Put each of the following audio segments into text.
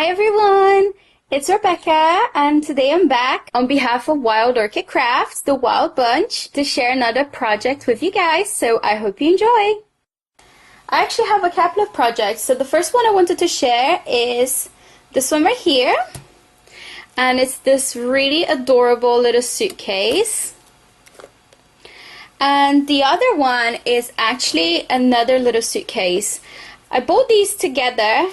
Hi everyone, it's Rebecca and today I'm back on behalf of Wild Orchid Crafts, the Wild Bunch, to share another project with you guys, so I hope you enjoy. I actually have a couple of projects. So the first one I wanted to share is this one right here, and it's this really adorable little suitcase. And the other one is actually another little suitcase. I bought these together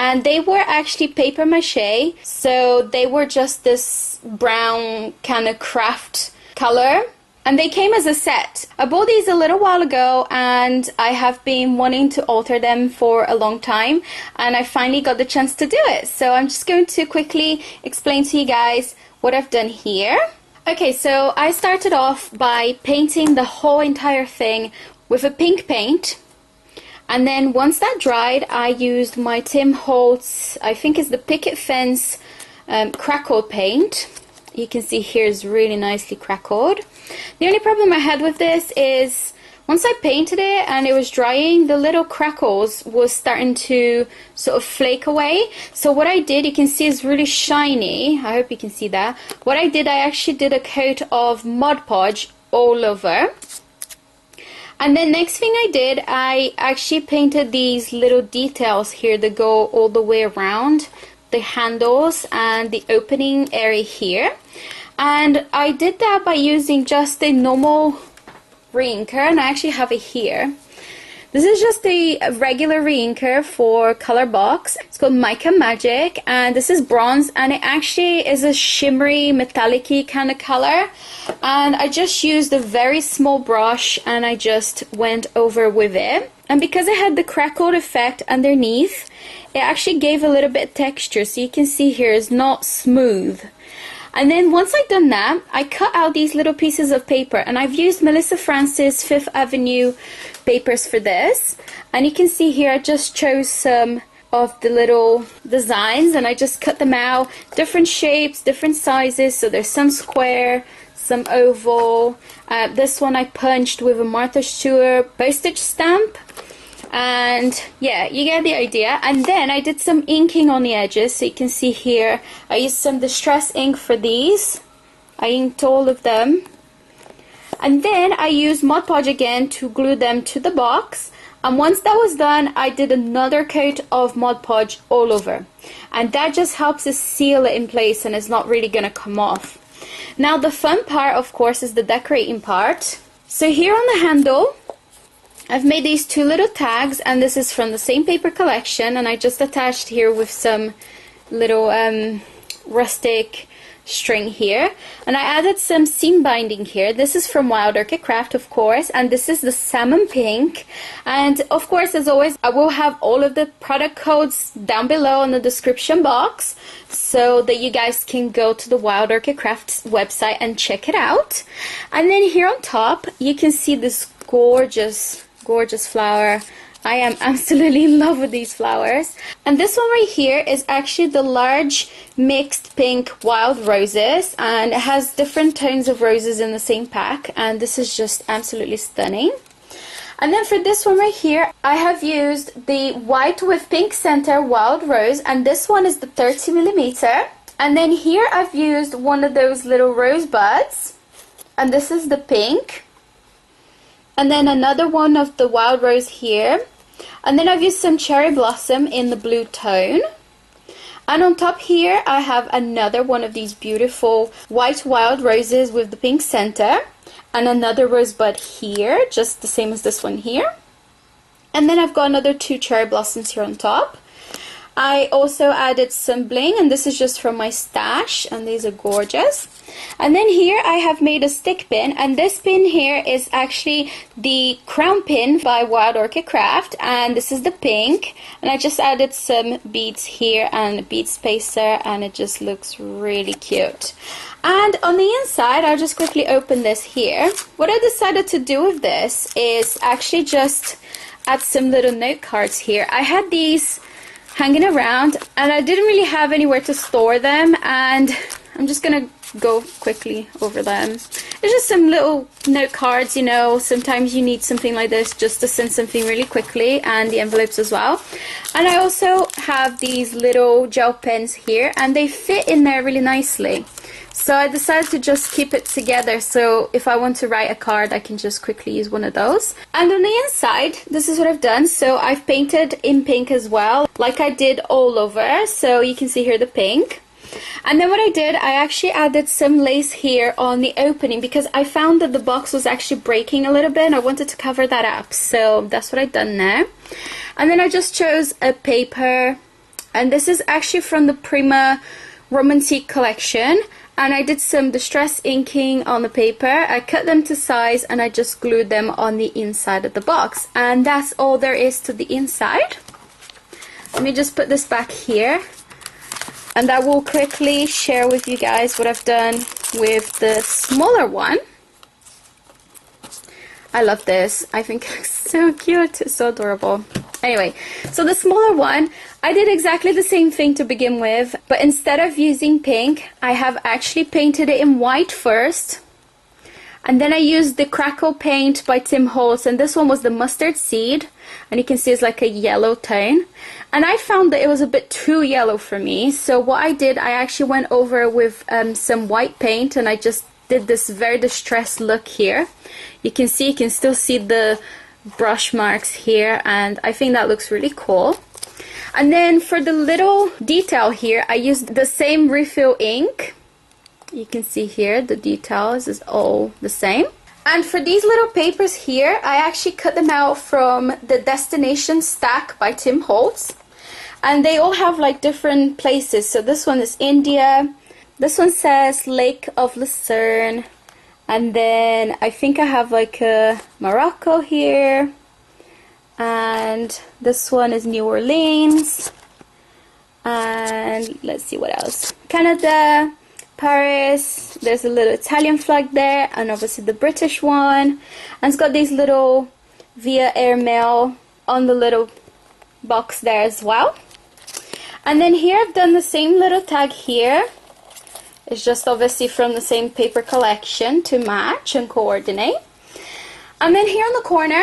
and they were actually paper mache, so they were just this brown kind of craft color, and they came as a set. I bought these a little while ago and I have been wanting to alter them for a long time, and I finally got the chance to do it. So I'm just going to quickly explain to you guys what I've done here. Okay, so I started off by painting the whole entire thing with a pink paint. And then once that dried, I used my Tim Holtz, I think it's the Picket Fence crackle paint. You can see here is really nicely crackled. The only problem I had with this is once I painted it and it was drying, the little crackles was starting to sort of flake away. So what I did, you can see is really shiny. I hope you can see that. What I did, I actually did a coat of Mod Podge all over. And then next thing I did, I actually painted these little details here that go all the way around the handles and the opening area here. And I did that by using just a normal reinker, and I actually have it here. This is just a regular reinker for color box. It's called Mica Magic, and this is bronze, and it actually is a shimmery metallic-y kind of color. And I just used a very small brush and I just went over with it. And because it had the crackled effect underneath, it actually gave a little bit of texture. So you can see here it's not smooth. And then once I've done that, I cut out these little pieces of paper, and I've used Melissa Francis Fifth Avenue papers for this. And you can see here I just chose some of the little designs and I just cut them out, different shapes, different sizes. So there's some square, some oval. This one I punched with a Martha Stewart postage stamp. And yeah, you get the idea. And then I did some inking on the edges, so you can see here I used some distress ink for these. I inked all of them, and then I used Mod Podge again to glue them to the box. And once that was done, I did another coat of Mod Podge all over, and that just helps us seal it in place and it's not really gonna come off. Now the fun part, of course, is the decorating part. So here on the handle I've made these two little tags, and this is from the same paper collection, and I just attached here with some little rustic string here. And I added some seam binding here. This is from Wild Orchid Craft, of course, and this is the Salmon Pink. And of course, as always, I will have all of the product codes down below in the description box so that you guys can go to the Wild Orchid Crafts website and check it out. And then here on top, you can see this gorgeous flower. I am absolutely in love with these flowers. And this one right here is actually the large mixed pink wild roses, and it has different tones of roses in the same pack, and this is just absolutely stunning. And then for this one right here, I have used the white with pink center wild rose, and this one is the 30mm. And then here I've used one of those little rosebuds, and this is the pink. And then another one of the wild rose here. And then I've used some cherry blossom in the blue tone. And on top here I have another one of these beautiful white wild roses with the pink center. And another rosebud here, just the same as this one here. And then I've got another two cherry blossoms here on top. I also added some bling, and this is just from my stash, and these are gorgeous. And then here I have made a stick pin, and this pin here is actually the crown pin by Wild Orchid Craft, and this is the pink. And I just added some beads here and a bead spacer, and it just looks really cute. And on the inside, I'll just quickly open this here. What I decided to do with this is actually just add some little note cards here. I had these hanging around and I didn't really have anywhere to store them, and I'm just gonna go quickly over them. It's just some little note cards, you know, sometimes you need something like this just to send something really quickly, and the envelopes as well. And I also have these little gel pens here, and they fit in there really nicely. So I decided to just keep it together, so if I want to write a card, I can just quickly use one of those. And on the inside, this is what I've done. So I've painted in pink as well, like I did all over. So you can see here the pink. And then what I did, I actually added some lace here on the opening because I found that the box was actually breaking a little bit and I wanted to cover that up. So that's what I've done now. And then I just chose a paper, and this is actually from the Prima Romantique collection. And I did some distress inking on the paper. I cut them to size and I just glued them on the inside of the box. And that's all there is to the inside. Let me just put this back here. And I will quickly share with you guys what I've done with the smaller one. I love this. I think it looks so cute. It's so adorable. Anyway, so the smaller one, I did exactly the same thing to begin with, but instead of using pink, I have actually painted it in white first. And then I used the Crackle paint by Tim Holtz, and this one was the mustard seed, and you can see it's like a yellow tone. And I found that it was a bit too yellow for me, so what I did, I actually went over with some white paint, and I just did this very distressed look here. You can still see the brush marks here, and I think that looks really cool. And then for the little detail here, I used the same refill ink. You can see here the details is all the same. And for these little papers here, I actually cut them out from the Destination Stack by Tim Holtz, and they all have like different places. So this one is India, this one says Lake of Lucerne, and then I think I have like a Morocco here, and this one is New Orleans, and let's see what else, Canada, Paris, there's a little Italian flag there, and obviously the British one, and it's got these little via airmail on the little box there as well. And then here I've done the same little tag here. It's just obviously from the same paper collection to match and coordinate. And then here on the corner,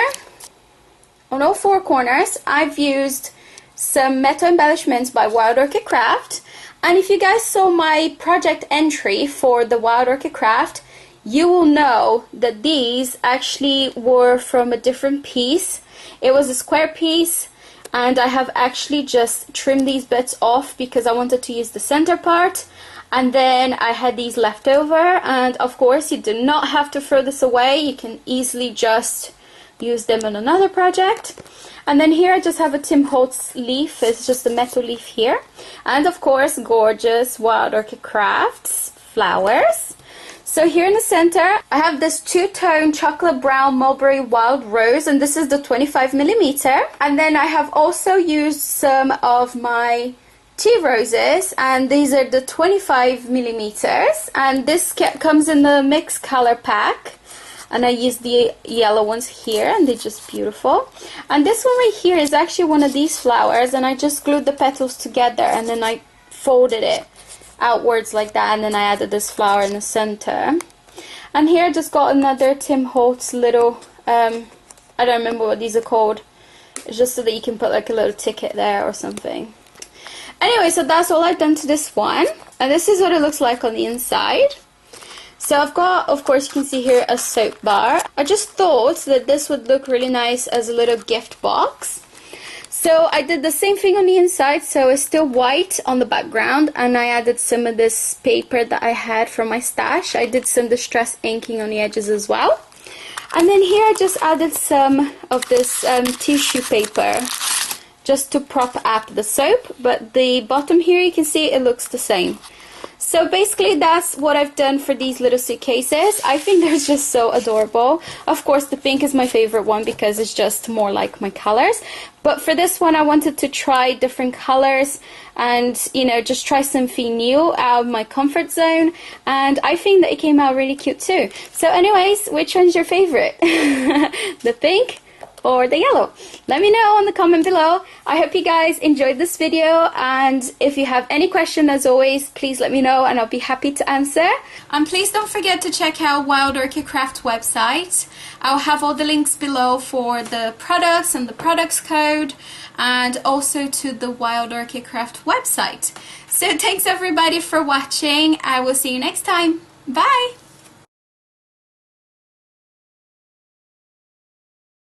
on all four corners, I've used some metal embellishments by Wild Orchid Craft. And if you guys saw my project entry for the Wild Orchid Craft, you will know that these actually were from a different piece. It was a square piece, and I have actually just trimmed these bits off because I wanted to use the center part. And then I had these left over, and of course you do not have to throw this away. You can easily just use them on another project. And then here I just have a Tim Holtz leaf. It's just a metal leaf here. And of course gorgeous Wild Orchid Crafts flowers. So here in the center I have this two-tone chocolate brown Mulberry Wild Rose, and this is the 25mm. And then I have also used some of my tea roses, and these are the 25mm, and this comes in the mixed color pack, and I used the yellow ones here, and they're just beautiful. And this one right here is actually one of these flowers, and I just glued the petals together and then I folded it outwards like that, and then I added this flower in the center. And here I just got another Tim Holtz little I don't remember what these are called. It's just so that you can put like a little ticket there or something. Anyway, so that's all I've done to this one, and this is what it looks like on the inside. So I've got, of course you can see here, a soap bar. I just thought that this would look really nice as a little gift box. So I did the same thing on the inside, so it's still white on the background, and I added some of this paper that I had from my stash. I did some distress inking on the edges as well. And then here I just added some of this tissue paper, just to prop up the soap, but the bottom here you can see it looks the same. So basically that's what I've done for these little suitcases. I think they're just so adorable. Of course the pink is my favorite one because it's just more like my colors, but for this one I wanted to try different colors and, you know, just try something new out of my comfort zone, and I think that it came out really cute too. So anyways, which one's your favorite? The pink or the yellow? Let me know in the comment below. I hope you guys enjoyed this video, and if you have any question, as always, please let me know and I'll be happy to answer. And please don't forget to check out Wild Orchid Craft website. I'll have all the links below for the products and the products code, and also to the Wild Orchid Craft website. So thanks everybody for watching. I will see you next time. Bye!